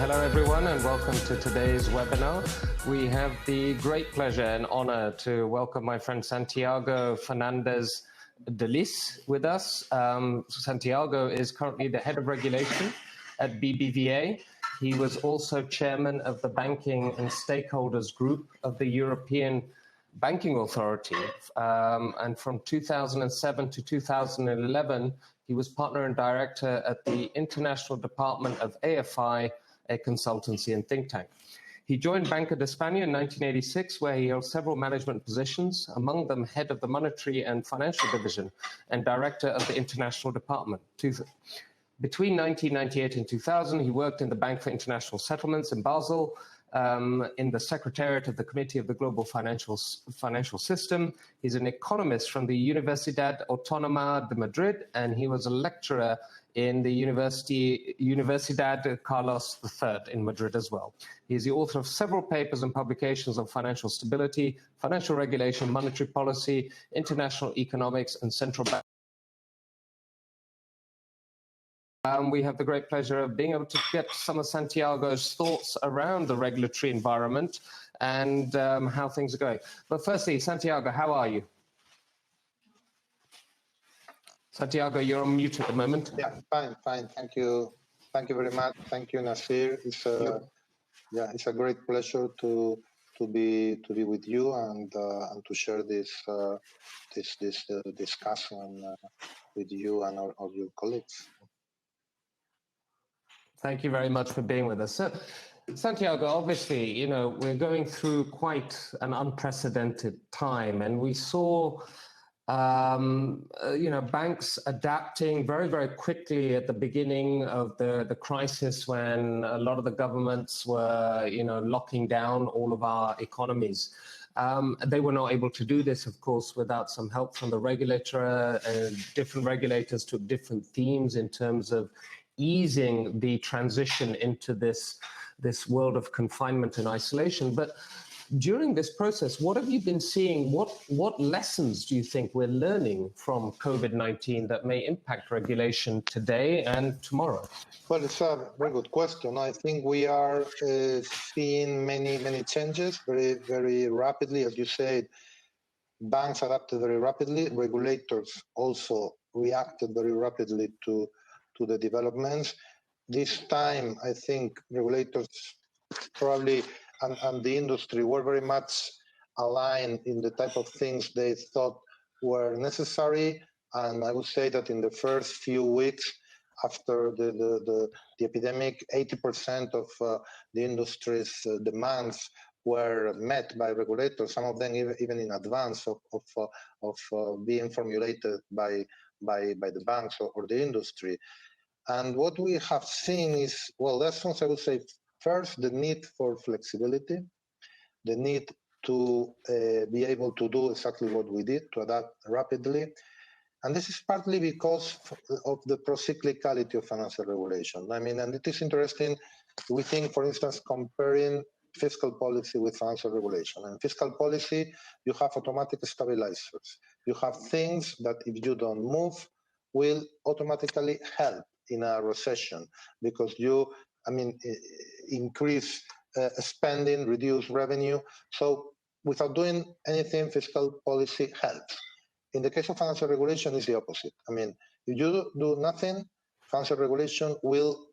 Hello everyone and welcome to today's webinar. We have the great pleasure and honor to welcome my friend Santiago Fernández de Lis with us. Santiago is currently the head of regulation at BBVA. He was also chairman of the Banking and Stakeholders Group of the European Banking Authority. And from 2007 to 2011, he was partner and director at the International Department of AFI, a consultancy and think tank. He joined Banco de España in 1986, where he held several management positions, among them head of the Monetary and Financial Division and director of the International Department. Between 1998 and 2000, he worked in the Bank for International Settlements in Basel, in the Secretariat of the Committee of the Global Financial System. He's an economist from the Universidad Autónoma de Madrid, and he was a lecturer in the Universidad Carlos III in Madrid as well. He is the author of several papers and publications on financial stability, financial regulation, monetary policy, international economics, and central bank. We have the great pleasure of being able to get some of Santiago's thoughts around the regulatory environment and how things are going. But firstly, Santiago, how are you? Santiago, you're on mute at the moment. Yeah, fine. Thank you. Thank you very much. Thank you, Nasir. It's a great pleasure to be with you and to share this discussion with you and all your colleagues. Thank you very much for being with us. So, Santiago, obviously, we're going through quite an unprecedented time, and we saw banks adapting very, very quickly at the beginning of the crisis when a lot of the governments were, locking down all of our economies. They were not able to do this, of course, without some help from the regulator, and different regulators took different themes in terms of easing the transition into this world of confinement and isolation. But during this process, what have you been seeing? What lessons do you think we're learning from COVID-19 that may impact regulation today and tomorrow? Well, it's a very good question. I think we are seeing many changes very, very rapidly. As you said, banks adapted very rapidly. Regulators also reacted very rapidly to the developments. This time, I think regulators probably and the industry were very much aligned in the type of things they thought were necessary. And I would say that in the first few weeks after the epidemic, 80% of the industry's demands were met by regulators, some of them even in advance of being formulated by the banks or the industry. And what we have seen is, well, lessons, I would say, first, the need for flexibility, the need to be able to do exactly what we did, to adapt rapidly. And this is partly because of the procyclicality of financial regulation. I mean, and it is interesting, we think, for instance, comparing fiscal policy with financial regulation. And fiscal policy, you have automatic stabilizers. You have things that if you don't move, will automatically help in a recession because you, increase spending, reduce revenue. So without doing anything, fiscal policy helps. In the case of financial regulation, it's the opposite. I mean, if you do nothing, financial regulation will,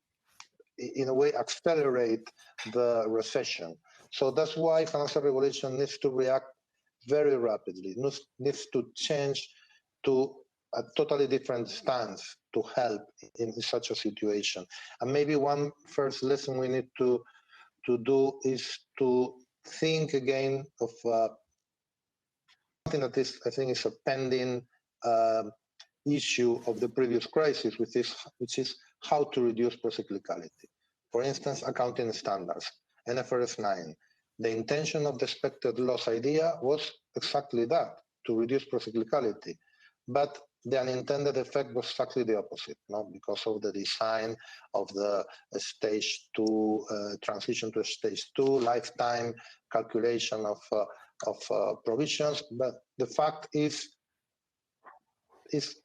in a way, accelerate the recession. So that's why financial regulation needs to react very rapidly, needs to change to a totally different stance to help in such a situation. And maybe one first lesson we need to do is to think again of something that is, I think, is a pending issue of the previous crisis, which is how to reduce procyclicality. For instance, accounting standards, NFRS 9. The intention of the expected loss idea was exactly that, to reduce procyclicality. But the unintended effect was exactly the opposite, because of the design of the stage 2, transition to stage 2, lifetime calculation of provisions. But the fact is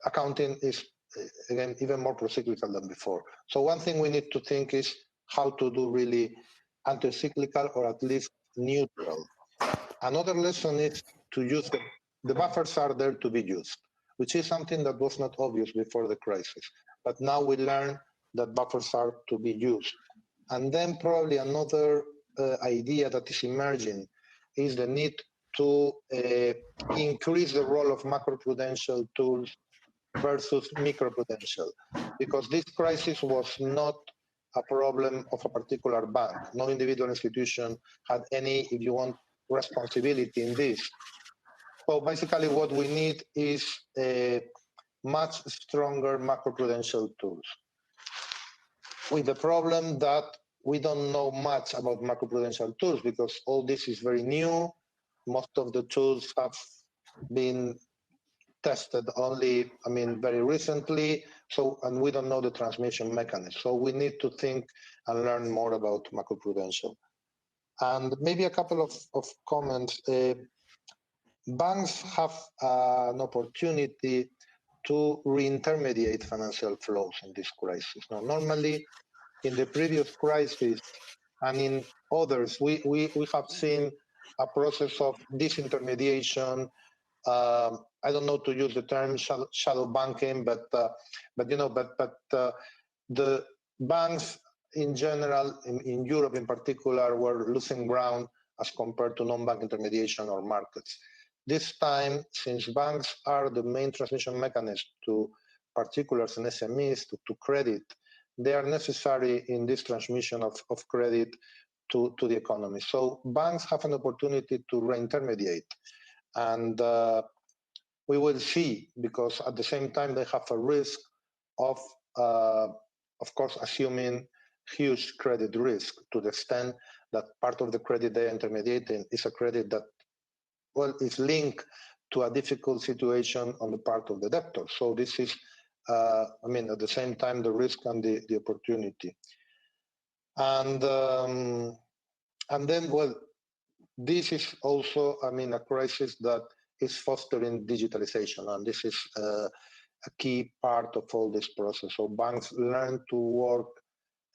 accounting is, again, even more procyclical than before. So one thing we need to think is how to do really anti-cyclical or at least neutral. Another lesson is to use the buffers are there to be used, which is something that was not obvious before the crisis. But now we learn that buffers are to be used. And then probably another idea that is emerging is the need to increase the role of macroprudential tools versus microprudential, because this crisis was not a problem of a particular bank. No individual institution had any, if you want, responsibility in this. So basically what we need is much stronger macroprudential tools, with the problem that we don't know much about macroprudential tools because all this is very new. Most of the tools have been tested only, very recently. So, and we don't know the transmission mechanism. So we need to think and learn more about macroprudential. And maybe a couple of comments. Banks have an opportunity to reintermediate financial flows in this crisis. Now, normally, in the previous crisis and in others, we have seen a process of disintermediation. I don't know to use the term shadow banking, but the banks in general, in Europe in particular, were losing ground as compared to non-bank intermediation or markets. This time, since banks are the main transmission mechanism to particulars and SMEs, to credit, they are necessary in this transmission of credit to the economy. So banks have an opportunity to reintermediate. And we will see, because at the same time, they have a risk of course, assuming huge credit risk to the extent that part of the credit they are intermediating is a credit that, well, is linked to a difficult situation on the part of the debtor. So this is, at the same time, the risk and the opportunity. And then, well, this is also, a crisis that is fostering digitalization, and this is a key part of all this process. So banks learn to work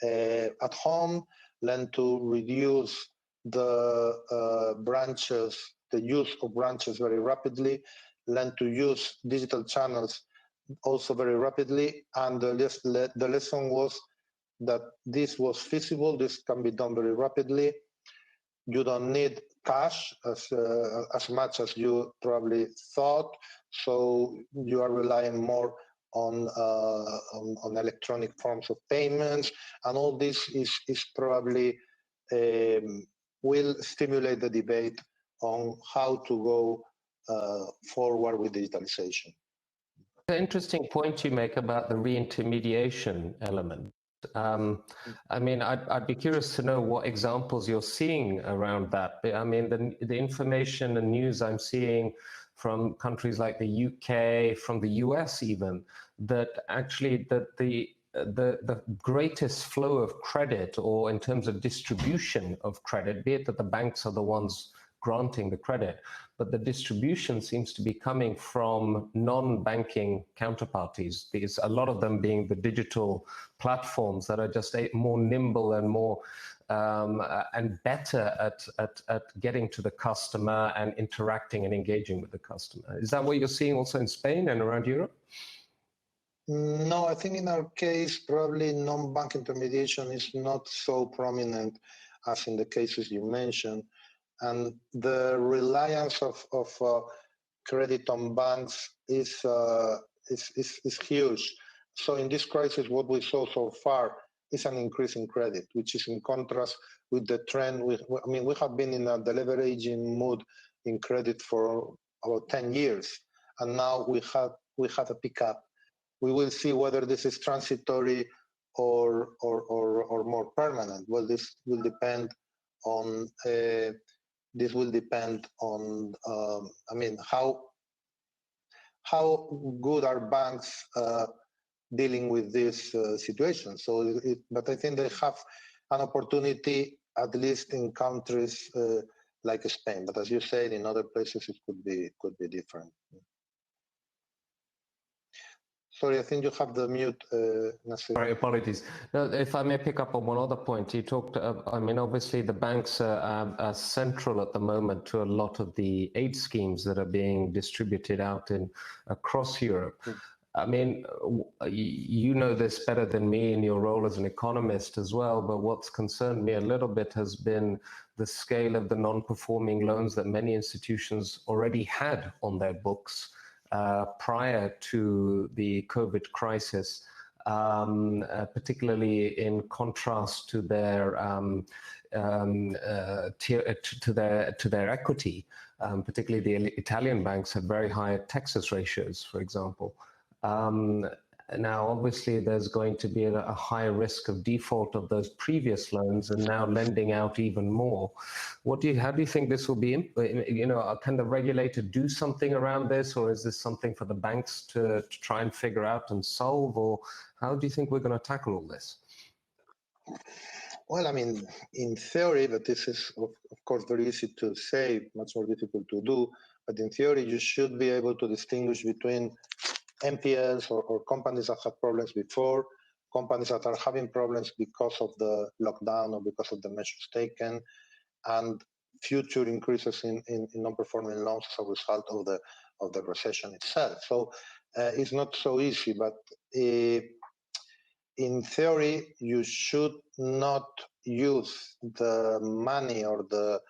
at home, learn to reduce the branches, the use of branches very rapidly, learn to use digital channels also very rapidly. And the lesson was that this was feasible, this can be done very rapidly. You don't need cash as much as you probably thought, so you are relying more on electronic forms of payments, and all this is probably will stimulate the debate on how to go forward with digitalization. The interesting point you make about the re-intermediation element. I'd be curious to know what examples you're seeing around that. The information and news I'm seeing from countries like the UK, from the US even, that actually the greatest flow of credit, or in terms of distribution of credit, be it that the banks are the ones granting the credit, but the distribution seems to be coming from non-banking counterparties, because a lot of them being the digital platforms that are just more nimble and more and better at getting to the customer and interacting and engaging with the customer. Is that what you're seeing also in Spain and around Europe? No, I think in our case, probably non-bank intermediation is not so prominent as in the cases you mentioned. And the reliance of credit on banks is huge. So in this crisis, what we saw so far is an increase in credit, which is in contrast with the trend. We have been in a deleveraging mood in credit for about 10 years, and now we have a pickup. We will see whether this is transitory or more permanent. Well, this will depend on. This will depend on, how good are banks dealing with this situation. But I think they have an opportunity, at least in countries like Spain. But as you said, in other places it could be different. Sorry, I think you have the mute, Nasir. Sorry, apologies. No, if I may pick up on one other point, you talked, I mean, obviously the banks are central at the moment to a lot of the aid schemes that are being distributed out across Europe. I mean, you know this better than me in your role as an economist as well, but what's concerned me a little bit has been the scale of the non-performing loans that many institutions already had on their books prior to the COVID crisis, particularly in contrast to their equity. Particularly the Italian banks had very high taxes ratios, for example. Now, obviously, there's going to be a high risk of default of those previous loans, and now lending out even more. How do you think this will be? You know, can the regulator do something around this, or is this something for the banks to try and figure out and solve, or how do you think we're going to tackle all this? Well, I mean, in theory, but this is of course very easy to say, much more difficult to do. But in theory, you should be able to distinguish between NPLs or companies that had problems before, companies that are having problems because of the lockdown or because of the measures taken, and future increases in non-performing loans as a result of the recession itself. So it's not so easy, but in theory, you should not use the money or the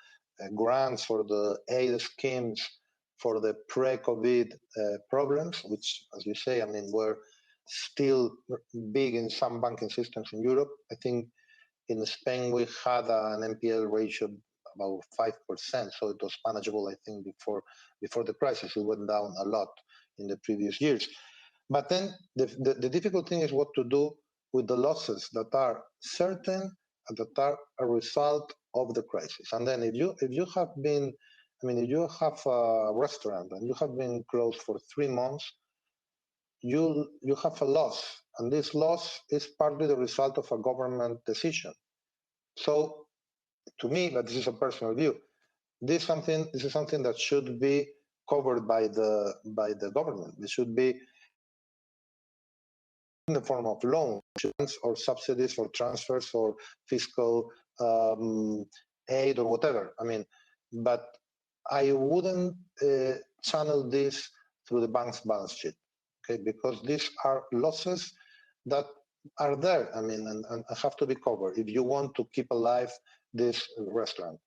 grants or the aid schemes for the pre-COVID problems, which, as you say, I mean, were still big in some banking systems in Europe. I think in Spain we had an NPL ratio about 5%, so it was manageable, I think, before the crisis. It went down a lot in the previous years. But then the difficult thing is what to do with the losses that are certain and that are a result of the crisis. And then if you have been, I mean, if you have a restaurant and you have been closed for 3 months, you have a loss, and this loss is partly the result of a government decision. So, to me, but this is a personal view, this is something that should be covered by the government. It should be in the form of loans or subsidies or transfers or fiscal aid or whatever. I mean, but I wouldn't channel this through the bank's balance sheet, okay? Because these are losses that are there, I mean, and have to be covered if you want to keep alive this restaurant.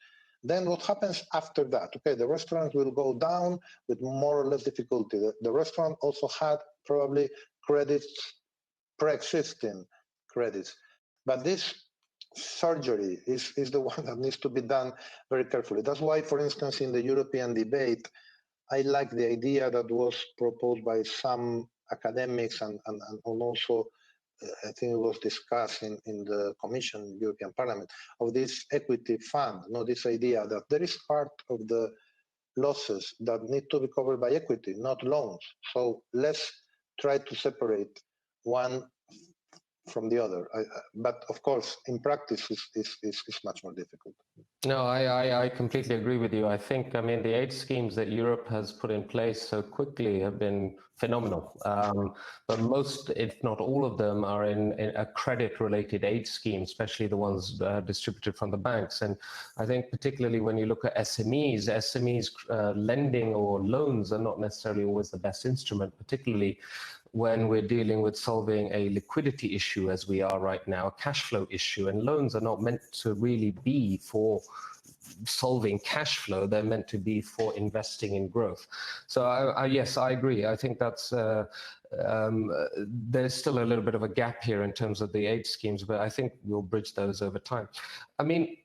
Then what happens after that? Okay, the restaurant will go down with more or less difficulty. The restaurant also had probably credits, pre-existing credits, but this surgery is the one that needs to be done very carefully. That's why, for instance, in the European debate, I like the idea that was proposed by some academics and also I think it was discussed in the Commission, European Parliament, of this equity fund. This idea that there is part of the losses that need to be covered by equity, not loans. So let's try to separate one from the other. But of course, in practice, it's much more difficult. No, I completely agree with you. I think, I mean, the aid schemes that Europe has put in place so quickly have been phenomenal. But most, if not all of them, are in a credit-related aid scheme, especially the ones distributed from the banks. And I think particularly when you look at SMEs lending or loans are not necessarily always the best instrument, particularly when we're dealing with solving a liquidity issue as we are right now, a cash flow issue, and loans are not meant to really be for solving cash flow, they're meant to be for investing in growth. So yes, I agree. I think that's there's still a little bit of a gap here in terms of the aid schemes, but I think we'll bridge those over time. I mean,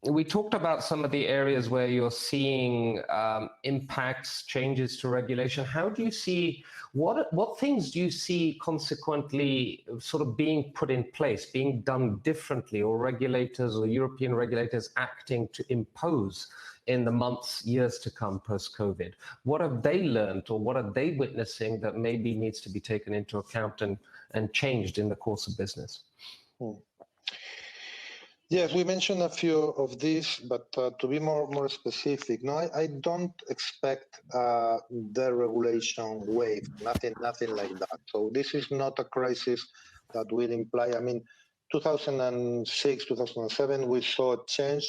we talked about some of the areas where you're seeing impacts, changes to regulation. How do you see, what things do you see consequently sort of being put in place, being done differently, or regulators or European regulators acting to impose in the months, years to come post-COVID? What have they learned, or what are they witnessing that maybe needs to be taken into account and changed in the course of business? Yes, we mentioned a few of these, but to be more specific, no, I don't expect the regulation wave, nothing like that. So this is not a crisis that will imply. I mean, 2006, 2007, we saw a change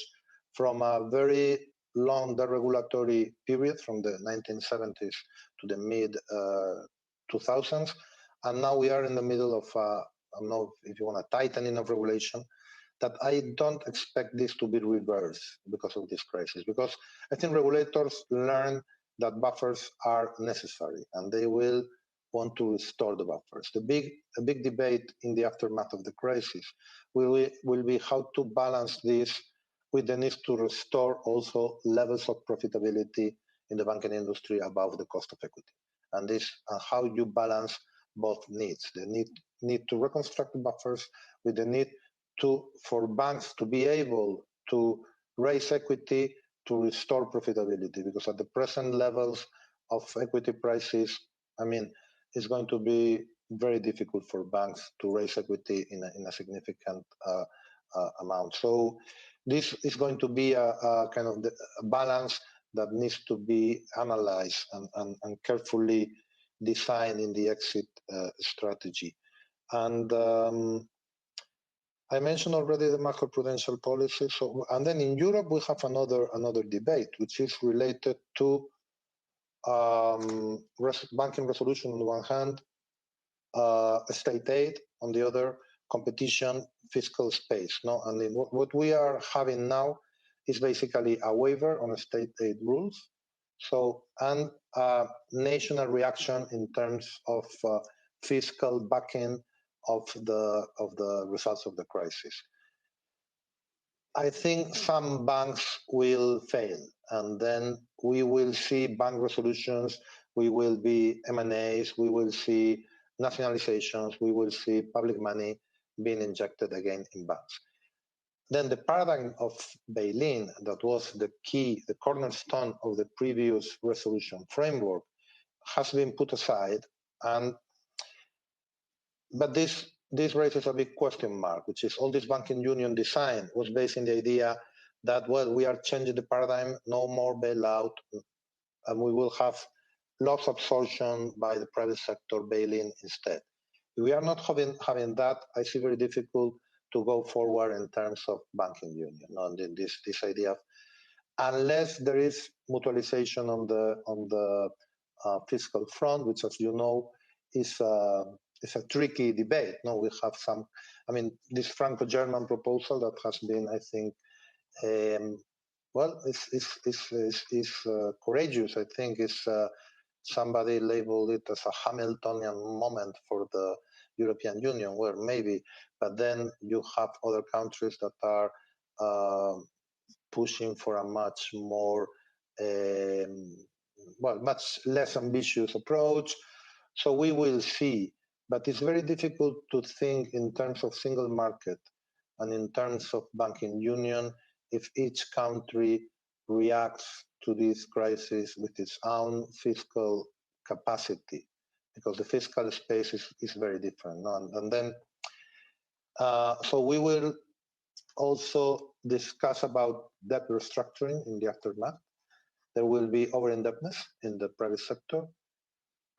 from a very long deregulatory period from the 1970s to the mid 2000s, and now we are in the middle of I don't know if you want a tightening of regulation, that I don't expect this to be reversed because of this crisis, because I think regulators learn that buffers are necessary and they will want to restore the buffers. A big debate in the aftermath of the crisis will be how to balance this with the need to restore also levels of profitability in the banking industry above the cost of equity. And this and how you balance both needs, the need to reconstruct the buffers with the need for banks to be able to raise equity to restore profitability, because at the present levels of equity prices, I mean, it's going to be very difficult for banks to raise equity in a significant amount. So this is going to be a kind of a balance that needs to be analyzed and carefully designed in the exit strategy. And I mentioned already the macroprudential policy. So, and then in Europe, we have another debate, which is related to banking resolution on the one hand, state aid on the other, competition, fiscal space. No, and what we are having now is basically a waiver on state aid rules. So, and national reaction in terms of fiscal backing of the results of the crisis. I think some banks will fail, and then we will see bank resolutions, we will be M&As, we will see nationalizations, we will see public money being injected again in banks. Then the paradigm of bail-in, that was the key, the cornerstone of the previous resolution framework, has been put aside, but this raises a big question mark, which is all this banking union design was based on the idea that, well, we are changing the paradigm, no more bailout, and we will have loss absorption by the private sector bailing instead. If we are not having that, I see very difficult to go forward in terms of banking union. And this idea of, unless there is mutualization on the fiscal front, which, as you know, is a tricky debate. No, we have some. I mean, this Franco-German proposal that has been, I think, well, is courageous. I think somebody labeled it as a Hamiltonian moment for the European Union, where maybe, but then you have other countries that are pushing for a much more, much less ambitious approach. So we will see, but it's very difficult to think in terms of single market and in terms of banking union if each country reacts to this crisis with its own fiscal capacity, because the fiscal space is very different. No? And then, so we will also discuss about debt restructuring in the aftermath. There will be over-indebtedness in the private sector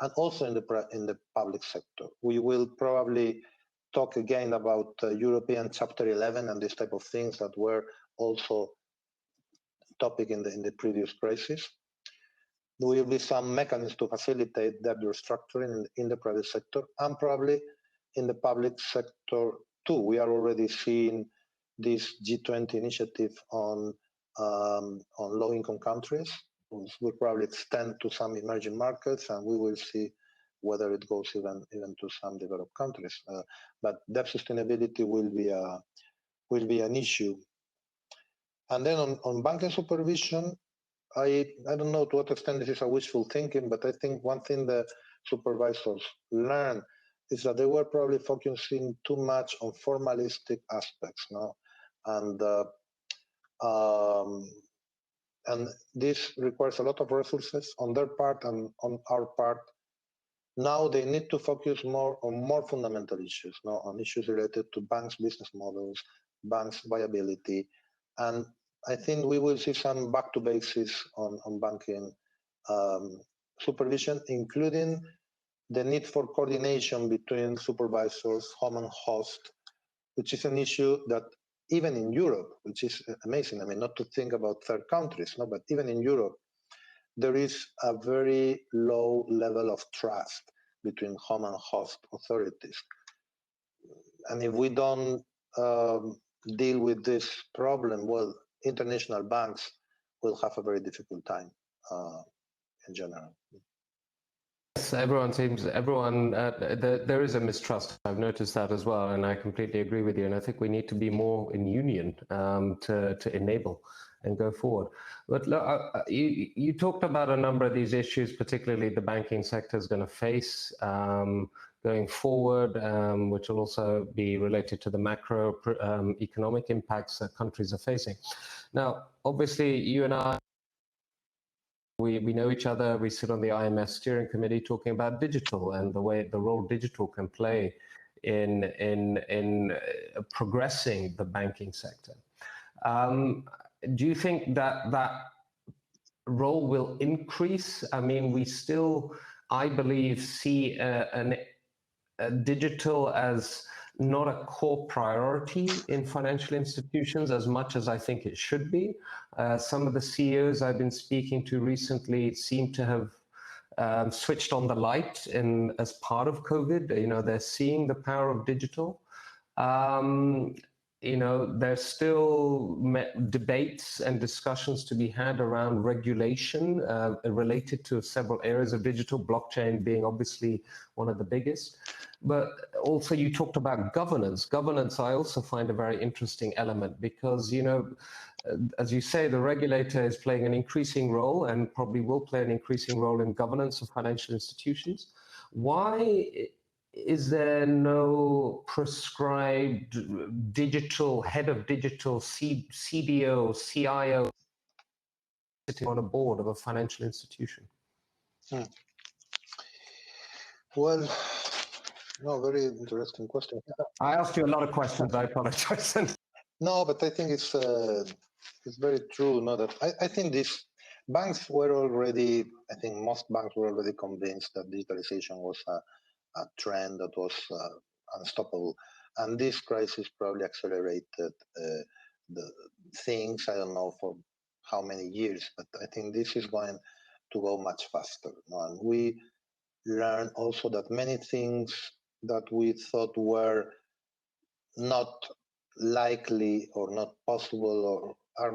and also in the public sector. We will probably talk again about European Chapter 11 and this type of things that were also topic in the previous crisis. There will be some mechanisms to facilitate debt restructuring in the private sector and probably in the public sector too. We are already seeing this G20 initiative on low-income countries, which will probably extend to some emerging markets, and we will see whether it goes even to some developed countries. But debt sustainability will be an issue. And then on banking supervision, I don't know to what extent this is a wishful thinking, but I think one thing the supervisors learned is that they were probably focusing too much on formalistic aspects, no? And this requires a lot of resources on their part and on our part. Now they need to focus more on more fundamental issues, no? On issues related to banks' business models, banks' viability. And I think we will see some back to basics on banking supervision, including the need for coordination between supervisors, home and host, which is an issue that even in Europe, which is amazing. I mean, not to think about third countries, no, but even in Europe, there is a very low level of trust between home and host authorities. And if we don't deal with this problem, well, international banks will have a very difficult time in general. Yes, there is a mistrust. I've noticed that as well, and I completely agree with you. And I think we need to be more in union to enable and go forward. But look, you talked about a number of these issues, particularly the banking sector is going to face going forward, which will also be related to the macro economic impacts that countries are facing. Now, obviously, you and I, we know each other. We sit on the IMF steering committee talking about digital and the role digital can play in progressing the banking sector. Do you think that role will increase? I mean, we still, I believe, see digital as not a core priority in financial institutions as much as I think it should be. Some of the CEOs I've been speaking to recently seem to have switched on the light as part of COVID. You know, they're seeing the power of digital. You know, there's still debates and discussions to be had around regulation related to several areas of digital, blockchain being obviously one of the biggest. But also you talked about governance. Governance I also find a very interesting element because, you know, as you say, the regulator is playing an increasing role and probably will play an increasing role in governance of financial institutions. Why is there no prescribed digital head of digital CDO, CIO sitting on a board of a financial institution? Well, no, very interesting question. I asked you a lot of questions. I apologize. No, but I think it's very true. No, that I think these banks were already. I think most banks were already convinced that digitalization was a trend that was unstoppable, and this crisis probably accelerated the things. I don't know for how many years, but I think this is going to go much faster. And we learn also that many things that we thought were not likely or not possible or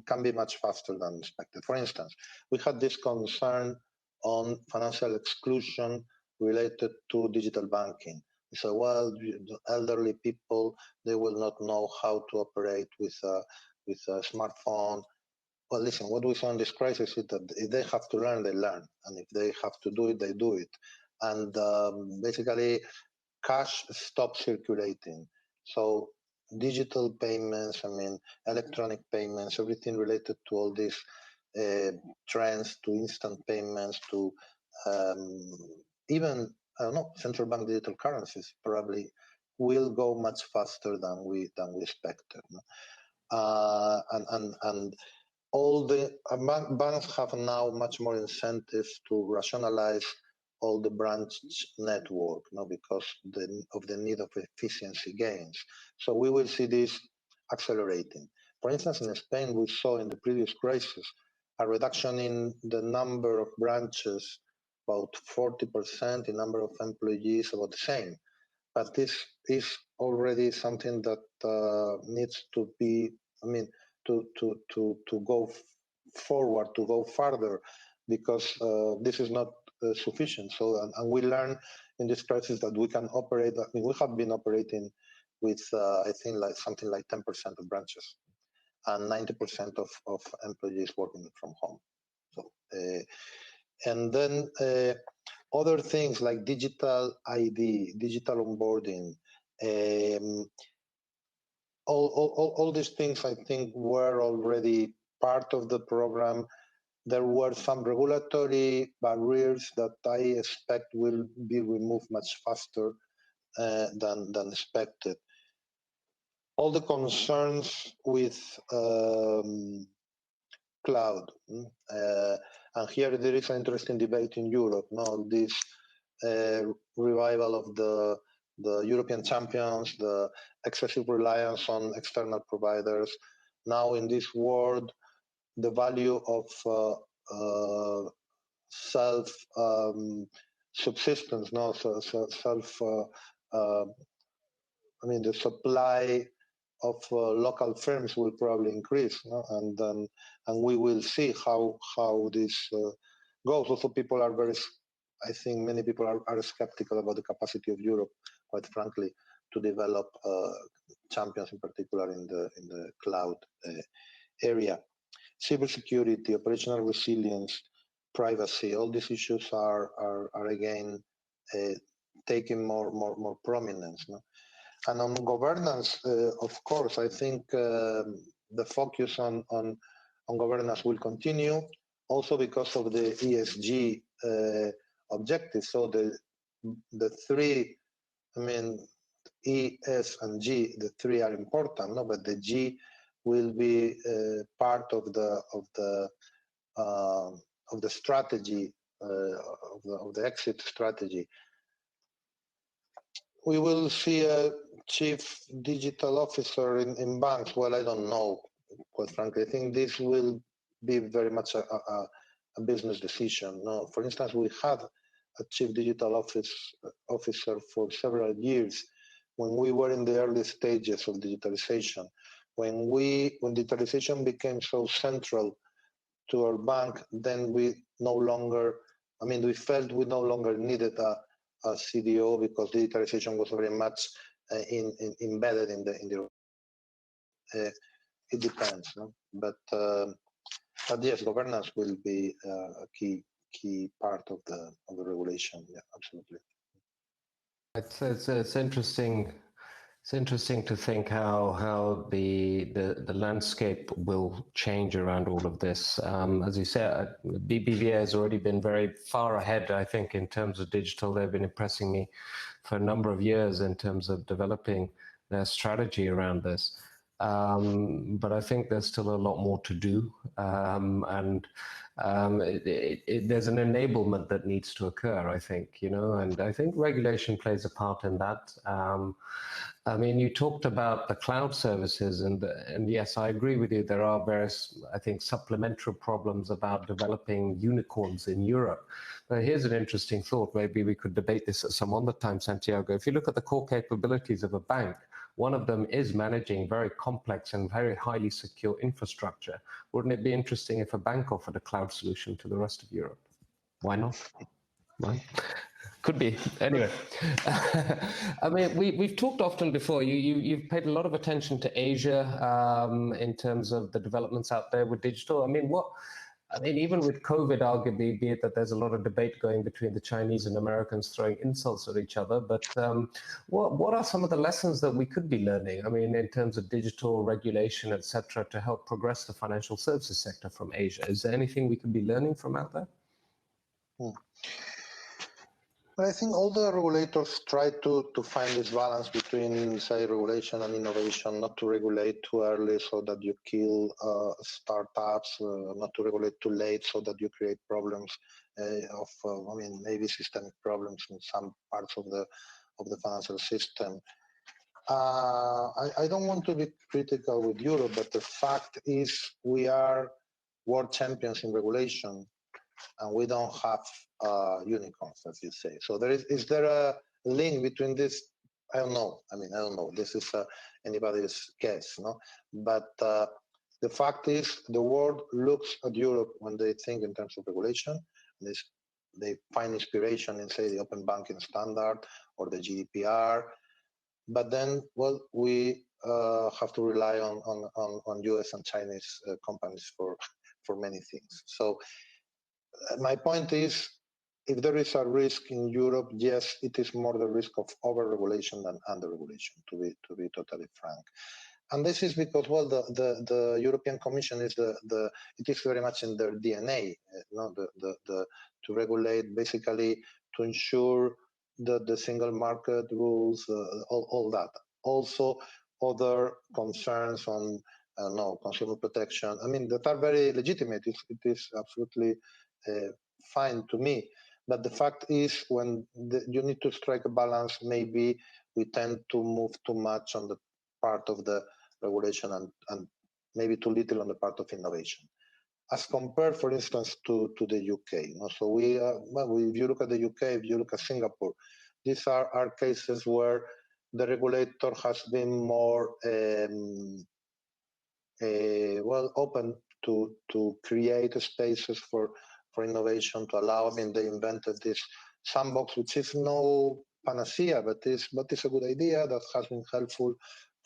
can be much faster than expected. For instance, we had this concern on financial exclusion related to digital banking. We said, well, the elderly people, they will not know how to operate with a smartphone. Well, listen, what we saw in this crisis is that if they have to learn, they learn. And if they have to do it, they do it. And basically, cash stopped circulating. So digital payments, I mean, electronic payments, everything related to all these trends, to instant payments, to even, I don't know, central bank digital currencies probably will go much faster than we expected. And all the banks have now much more incentives to rationalize all the branch network, because of the need of efficiency gains. So we will see this accelerating. For instance, in Spain, we saw in the previous crisis a reduction in the number of branches, about 40%, in number of employees, about the same. But this is already something that needs to be, to go forward, to go further, because this is not sufficient. So, and we learn in this crisis that we can operate. We have been operating with, I think, like something like 10% of branches and 90% of employees working from home. So, and then other things like digital ID, digital onboarding, all these things, I think, were already part of the program. There were some regulatory barriers that I expect will be removed much faster than expected. all the concerns with cloud. And here there is an interesting debate in Europe. Now, this revival of the European champions, the excessive reliance on external providers. Now, in this world, the value of self subsistence, no, the supply of local firms will probably increase, no? And we will see how this goes. Also, people are I think many people are skeptical about the capacity of Europe, quite frankly, to develop champions, in particular in the cloud area. Cybersecurity, operational resilience, privacy, all these issues are again taking more prominence. No? And on governance, of course, I think the focus on governance will continue, also because of the ESG objectives. So the three, E, S, and G, the three are important, no? But the G will be part of the strategy, of the exit strategy. We will see a chief digital officer in banks. Well, I don't know, quite frankly. I think this will be very much a business decision. No, for instance, we had a chief digital officer for several years when we were in the early stages of digitalization. When digitalization became so central to our bank, then we felt we no longer needed a CDO, because digitalization was very much embedded in the it depends, no? But yes, governance will be a key part of the regulation. Yeah, absolutely. It's interesting. It's interesting to think how the landscape will change around all of this. As you said, BBVA has already been very far ahead, I think, in terms of digital. They've been impressing me for a number of years in terms of developing their strategy around this. But I think there's still a lot more to do, and there's an enablement that needs to occur, I think, and I think regulation plays a part in that. You talked about the cloud services, and yes, I agree with you. There are various, I think, supplementary problems about developing unicorns in Europe. But here's an interesting thought. Maybe we could debate this at some other time, Santiago. If you look at the core capabilities of a bank, one of them is managing very complex and very highly secure infrastructure. Wouldn't it be interesting if a bank offered a cloud solution to the rest of Europe? Why not? Right? Could be. Anyway, we've talked often before. You've paid a lot of attention to Asia in terms of the developments out there with digital. Even with COVID, arguably, be it that there's a lot of debate going between the Chinese and Americans throwing insults at each other, but what are some of the lessons that we could be learning? In terms of digital regulation, etc., to help progress the financial services sector from Asia. Is there anything we could be learning from out there? I think all the regulators try to find this balance between, say, regulation and innovation, not to regulate too early so that you kill startups, not to regulate too late so that you create problems maybe systemic problems in some parts of the financial system. I don't want to be critical with Europe, but the fact is we are world champions in regulation, and we don't have unicorns, as you say. So is there a link between this? I don't know. I don't know. This is anybody's guess, no? But the fact is, the world looks at Europe when they think in terms of regulation. They find inspiration in, say, the open banking standard or the GDPR. But then, we have to rely on US and Chinese companies for many things. So my point is, if there is a risk in Europe, yes, it is more the risk of over-regulation than under-regulation, to be totally frank. And this is because, the European Commission it is very much in their DNA, to regulate, basically to ensure that the single market rules, all that. Also, other concerns on consumer protection. I mean, that are very legitimate. It is absolutely fine to me. But the fact is, when you need to strike a balance, maybe we tend to move too much on the part of the regulation and maybe too little on the part of innovation, as compared, for instance, to the UK. So if you look at the UK, if you look at Singapore, these are cases where the regulator has been more open to create spaces for innovation, to allow. I mean, they invented this sandbox, which is no panacea, but it's a good idea that has been helpful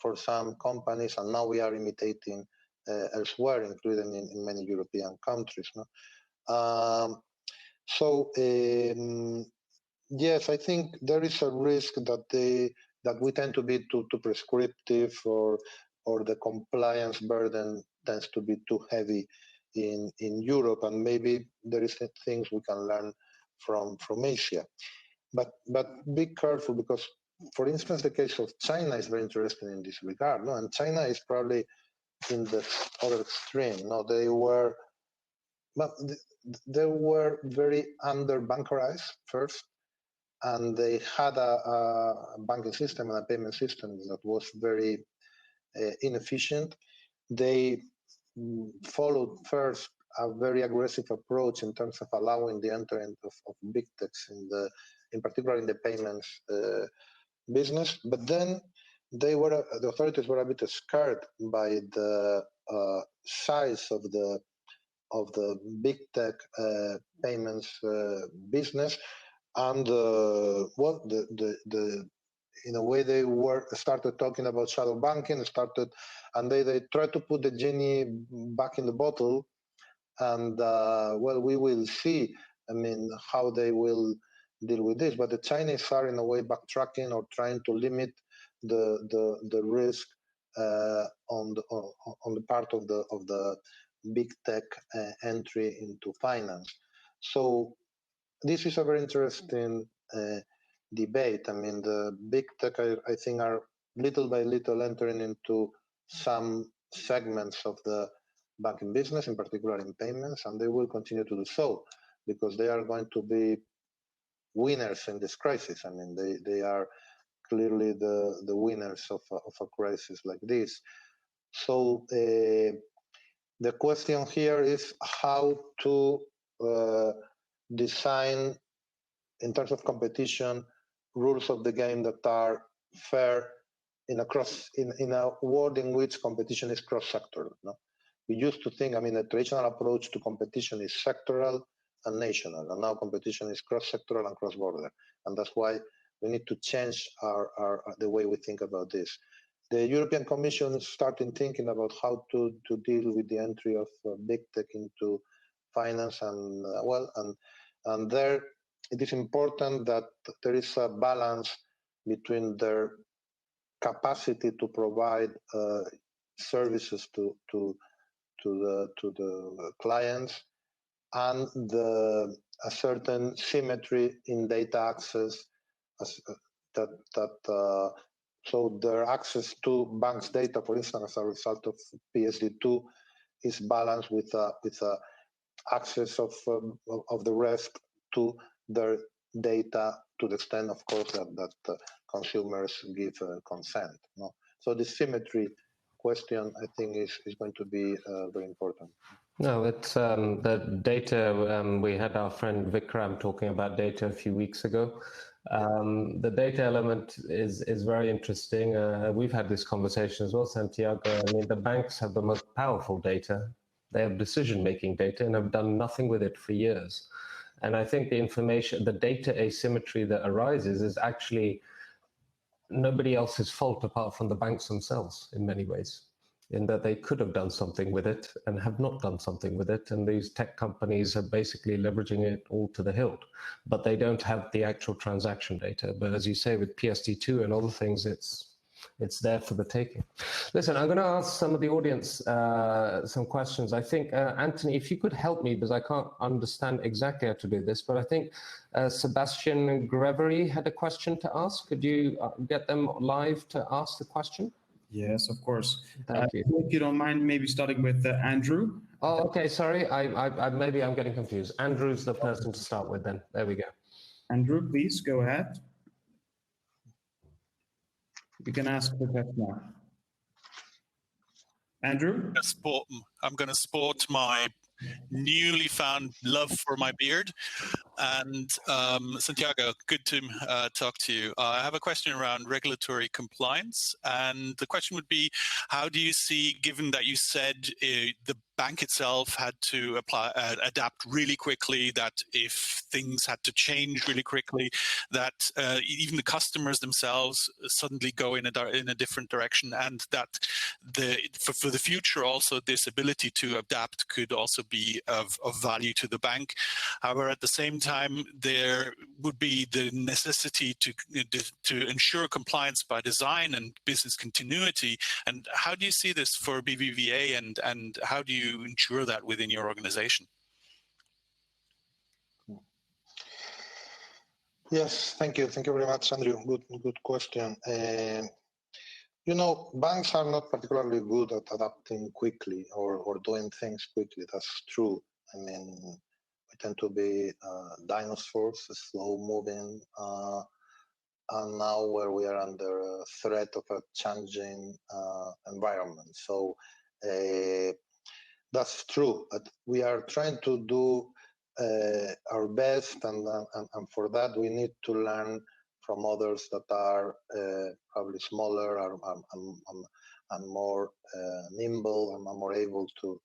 for some companies, and now we are imitating elsewhere, including in many European countries. Yes, I think there is a risk that we tend to be too prescriptive, or the compliance burden tends to be too heavy in Europe, and maybe there is things we can learn from Asia. But be careful, because, for instance, the case of China is very interesting in this regard. And China is probably in the other extreme. They were very under-bankerized first, and they had a banking system and a payment system that was very inefficient. They followed first a very aggressive approach in terms of allowing the entry of big techs in particular in the payments business. But then the authorities were a bit scared by the size of the big tech payments business, and in a way they started talking about shadow banking, and they tried to put the genie back in the bottle, and we will see. I mean, how they will deal with this. But the Chinese are in a way backtracking or trying to limit the risk on the part of the big tech entry into finance. So this is a very interesting debate. I mean, the big tech, I think, are little by little entering into some segments of the banking business, in particular in payments, and they will continue to do so, because they are going to be winners in this crisis. I mean, they are clearly the winners of a crisis like this. So the question here is how to design, in terms of competition, rules of the game that are fair in a world in which competition is cross-sectoral. We used to think, I mean, the traditional approach to competition is sectoral and national, and now competition is cross-sectoral and cross-border, and that's why we need to change the way we think about this. The European Commission is starting thinking about how to deal with the entry of big tech into finance, and there it is important that there is a balance between their capacity to provide services to the clients and a certain symmetry in data access, so their access to banks' data, for instance, as a result of PSD2, is balanced with access of the rest to their data, to the extent, of course, that consumers give consent. So the symmetry question, I think, is going to be very important. No, it's the data. We had our friend Vikram talking about data a few weeks ago. The data element is very interesting. We've had this conversation as well, Santiago. I mean, the banks have the most powerful data. They have decision-making data and have done nothing with it for years. And I think the data asymmetry that arises is actually nobody else's fault apart from the banks themselves in many ways, in that they could have done something with it and have not done something with it. And these tech companies are basically leveraging it all to the hilt, but they don't have the actual transaction data. But as you say, with PSD2 and other things, it's there for the taking. Listen, I'm going to ask some of the audience some questions. I think, Anthony, if you could help me, because I can't understand exactly how to do this, but I think Sebastian Grevery had a question to ask. Could you get them live to ask the question? Yes, of course. Thank you. If you don't mind, maybe starting with Andrew. Oh, okay. Sorry. I maybe I'm getting confused. Andrew's the person to start with then. There we go. Andrew, please go ahead. You can ask the question now. Andrew? I'm going to sport my newly found love for my beard. And Santiago, good to talk to you. I have a question around regulatory compliance. And the question would be, how do you see, given that you said the bank itself had to adapt really quickly, that if things had to change really quickly, that even the customers themselves suddenly go in a different direction, and that for the future also this ability to adapt could also be of value to the bank. However, at the same time, there would be the necessity to ensure compliance by design and business continuity. And how do you see this for BBVA, and how do you ensure that within your organization? Yes, thank you. Thank you very much, Andrew. Good question. You know, banks are not particularly good at adapting quickly or doing things quickly. That's true. I mean, we tend to be dinosaurs, slow moving, and now where we are under threat of a changing environment. So that's true. But we are trying to do our best, and for that we need to learn from others that are probably smaller and more nimble and more able to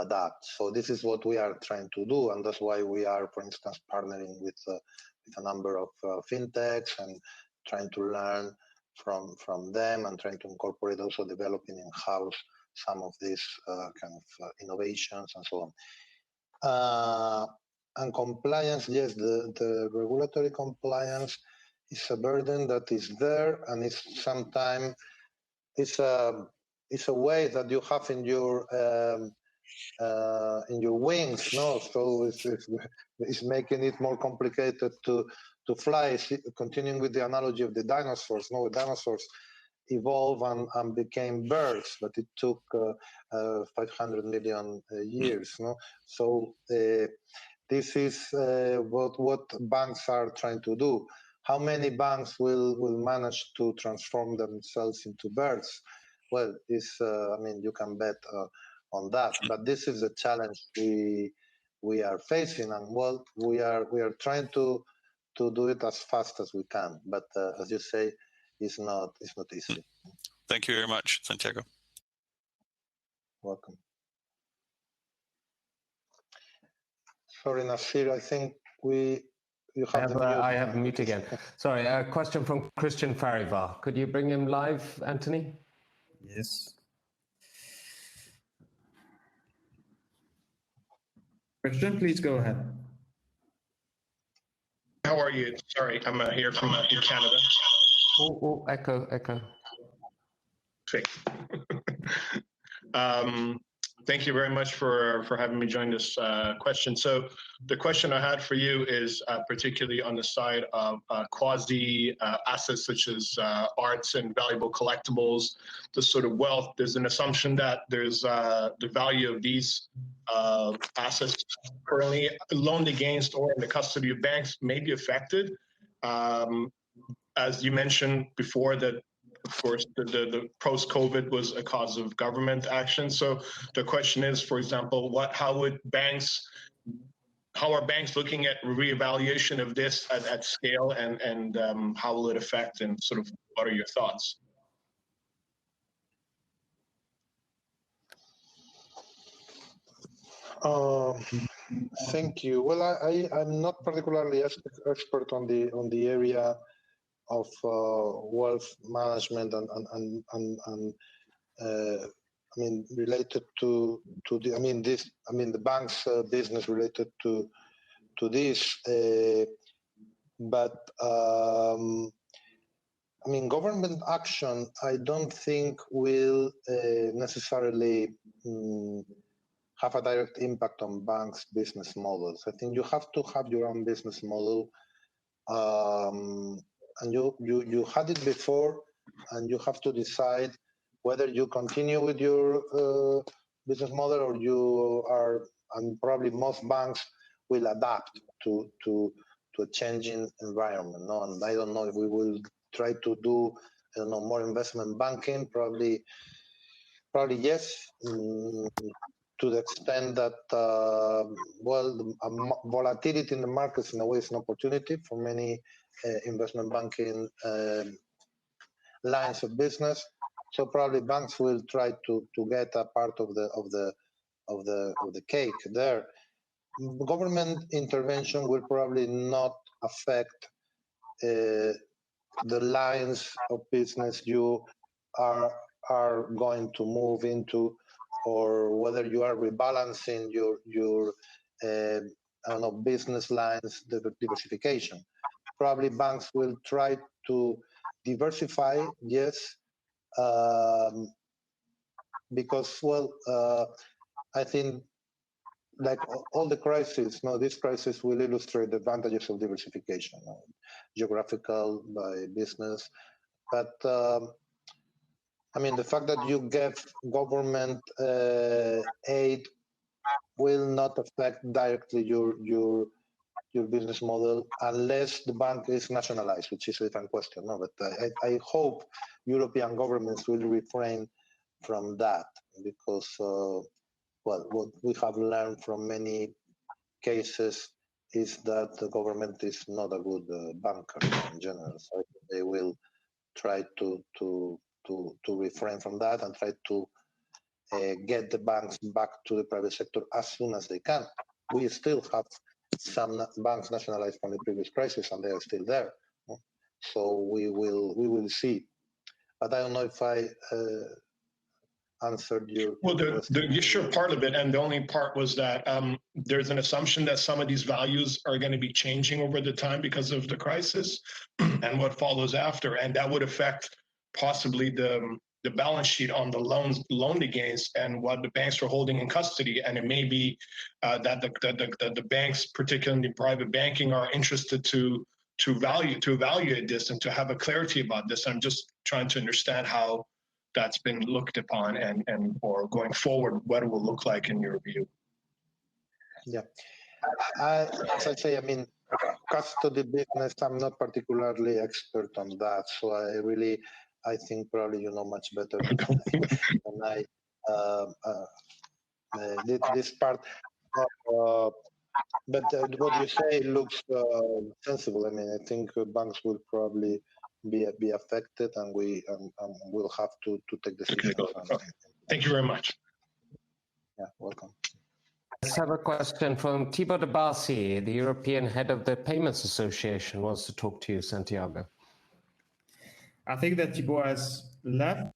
adapt. So this is what we are trying to do, and that's why we are, for instance, partnering with a number of fintechs and trying to learn from them and trying to incorporate also developing in-house some of these kind of innovations and so on. And compliance, yes, the regulatory compliance is a burden that is there, and it's sometimes it's a way that you have in your wings, no? So it's making it more complicated to fly. Continuing with the analogy of the dinosaurs, no, the dinosaurs evolved and became birds, but it took 500 million years, no? So this is what banks are trying to do. How many banks will manage to transform themselves into birds? Well, I mean, you can bet on that. But this is the challenge we are facing, and well, we are trying to do it as fast as we can. But as you say, it's not easy. Thank you very much, Santiago. Welcome. Sorry, Nasir, I think you have the mute. I have the mute again. Sorry, a question from Christian Farivar. Could you bring him live, Anthony? Yes. Christian, please go ahead. How are you? Sorry, I'm here from Canada. Oh, echo. Great. Thank you very much for having me join this question. So the question I had for you is particularly on the side of quasi assets such as arts and valuable collectibles, the sort of wealth. There's an assumption that there's the value of these assets currently loaned against or in the custody of banks may be affected. As you mentioned before, that of course, the post-COVID was a cause of government action. So the question is, for example, how are banks looking at reevaluation of this at scale, and how will it affect, and sort of what are your thoughts? Thank you. Well, I'm not particularly expert on the area of wealth management and I mean related to the bank's business related to this, but I mean government action I don't think will necessarily have a direct impact on banks' business models. I think you have to have your own business model. And you had it before, and you have to decide whether you continue with your business model or you are, and probably most banks will adapt to a changing environment. No? And I don't know if we will try to do more investment banking, probably yes, to the extent that, volatility in the markets in a way is an opportunity for many investment banking lines of business. So probably banks will try to get a part of the cake there. Government intervention will probably not affect the lines of business you are going to move into, or whether you are rebalancing your business lines, the diversification. Probably banks will try to diversify, yes, because, I think, like all the crises, this crisis will illustrate the advantages of diversification, geographical, by business. But I mean, the fact that you give government aid will not affect directly your business model unless the bank is nationalized, which is a different question. No, but I hope European governments will refrain from that, because what we have learned from many cases is that the government is not a good banker in general. So they will try to refrain from that and try to get the banks back to the private sector as soon as they can. We still have some banks nationalized from the previous crisis, and they are still there. So we will see. But I don't know if I answered your question. Sure, part of it, and the only part was that there's an assumption that some of these values are going to be changing over the time because of the crisis and what follows after, and that would affect possibly the balance sheet on the loaned against and what the banks are holding in custody. And it may be that the banks, particularly private banking, are interested to evaluate this and to have a clarity about this. I'm just trying to understand how that's been looked upon and or going forward, what it will look like in your view. Yeah, as I say, I mean, custody business, I'm not particularly expert on that, so I think probably you know much better than I this part. But what you say looks sensible. I mean, I think banks will probably be affected, and we'll have to take decisions. Okay. Thank you very much. Yeah, welcome. Let's have a question from Thibaut de Barcy, the European head of the Payments Association, wants to talk to you, Santiago. I think that Thibaut has left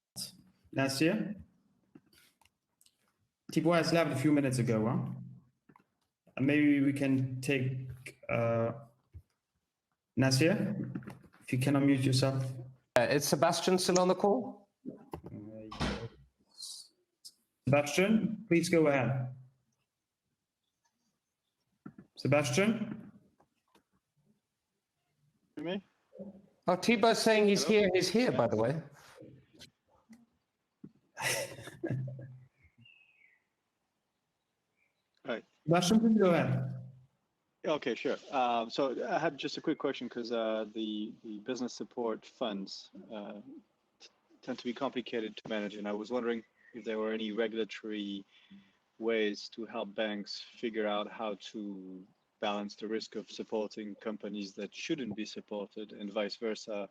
last year. Thibaut has left a few minutes ago, huh? Maybe we can take Nasir, if you can unmute yourself. Is Sebastian still on the call? Sebastian, please go ahead. Sebastian? Me? Oh, Thibaut's saying he's here. He's here, by the way. Right. Sebastian, please go ahead. Okay, sure. So I had just a quick question, because the business support funds tend to be complicated to manage, and I was wondering if there were any regulatory ways to help banks figure out how to balance the risk of supporting companies that shouldn't be supported, and vice versa,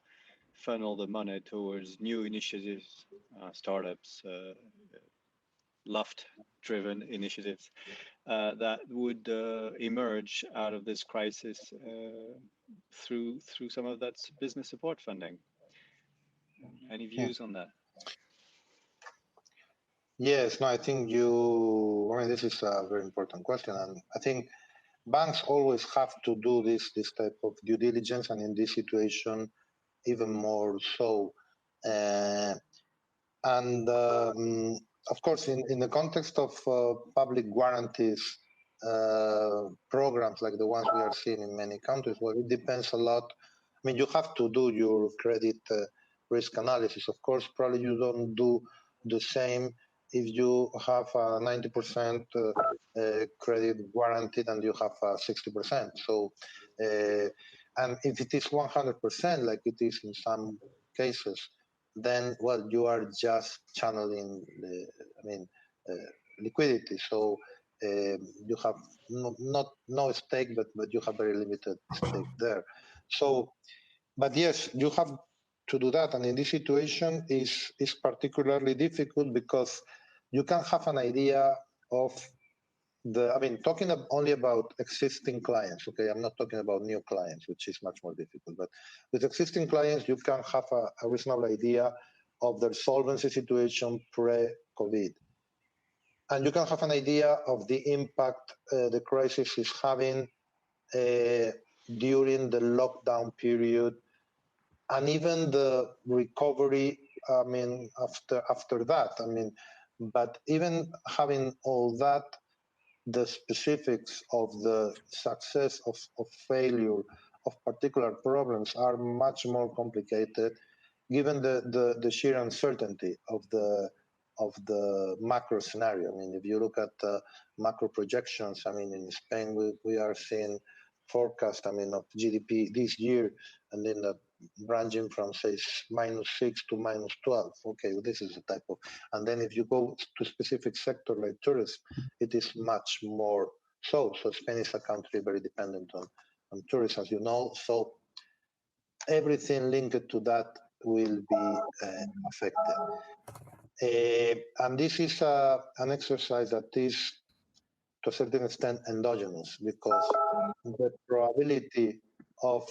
funnel the money towards new initiatives, startups, loft-driven initiatives that would emerge out of this crisis through some of that business support funding. Any views on that? Yes, no, I think this is a very important question, and I think banks always have to do this type of due diligence, and in this situation, even more so. Of course, in the context of public guarantees programs like the ones we are seeing in many countries, well, it depends a lot. I mean, you have to do your credit risk analysis. Of course, probably you don't do the same if you have a 90% credit guaranteed and you have 60%. So, and if it is 100%, like it is in some cases, then, well, you are just channeling liquidity. So you have no stake, but you have very limited stake there. So, but yes, you have to do that. And in this situation is particularly difficult because you can have an idea of talking only about existing clients, okay? I'm not talking about new clients, which is much more difficult. But with existing clients, you can have a reasonable idea of their solvency situation pre-COVID. And you can have an idea of the impact the crisis is having during the lockdown period, and even the recovery, after that. But even having all that, the specifics of the success of failure of particular problems are much more complicated, given the sheer uncertainty of the macro scenario. If you look at macro projections, in Spain we are seeing forecast, of GDP this year, and then ranging from say -6 to -12. Okay, this is the type of, and then if you go to specific sector like tourism, it is much more so. So Spain is a country very dependent on tourism, as you know. So everything linked to that will be affected. And this is an exercise that is, to a certain extent, endogenous, because the probability of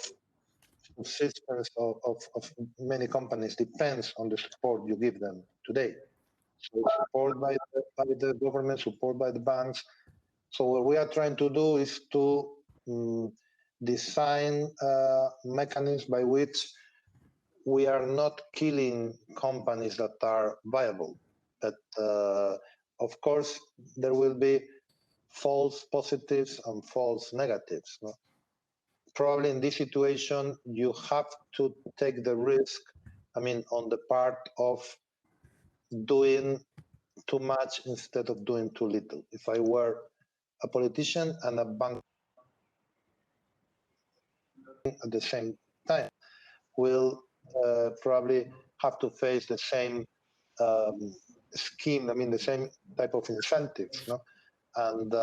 subsistence of many companies depends on the support you give them today. So support by the government, support by the banks. So what we are trying to do is to design mechanisms by which we are not killing companies that are viable. But of course, there will be false positives and false negatives. No? Probably in this situation, you have to take the risk, on the part of doing too much instead of doing too little. If I were a politician and a bank at the same time, will probably have to face the same scheme, the same type of incentives. No? And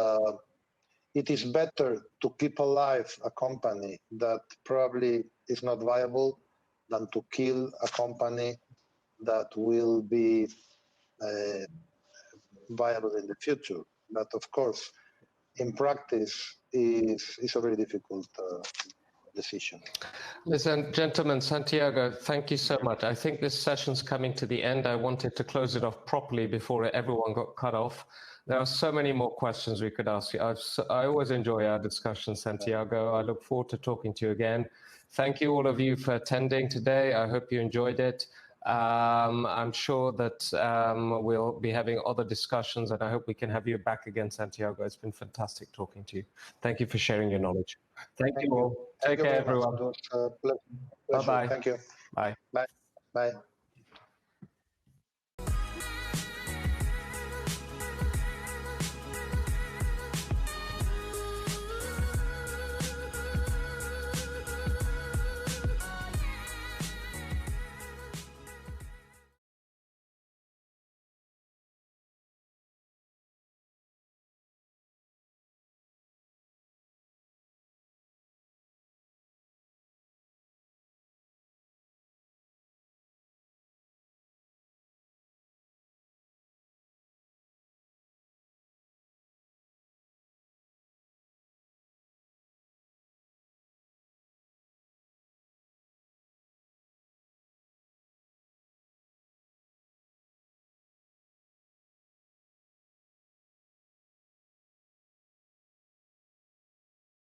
it is better to keep alive a company that probably is not viable than to kill a company that will be viable in the future. But of course, in practice, is a very difficult decision. Listen, gentlemen, Santiago, thank you so much. I think this session's coming to the end. I wanted to close it off properly before everyone got cut off. There are so many more questions we could ask you. I always enjoy our discussion, Santiago. I look forward to talking to you again. Thank you, all of you, for attending today. I hope you enjoyed it. I'm sure that we'll be having other discussions, and I hope we can have you back again, Santiago. It's been fantastic talking to you. Thank you for sharing your knowledge. Thank you all. Take care, everyone. Bye-bye. Thank you. Bye. Bye. Bye.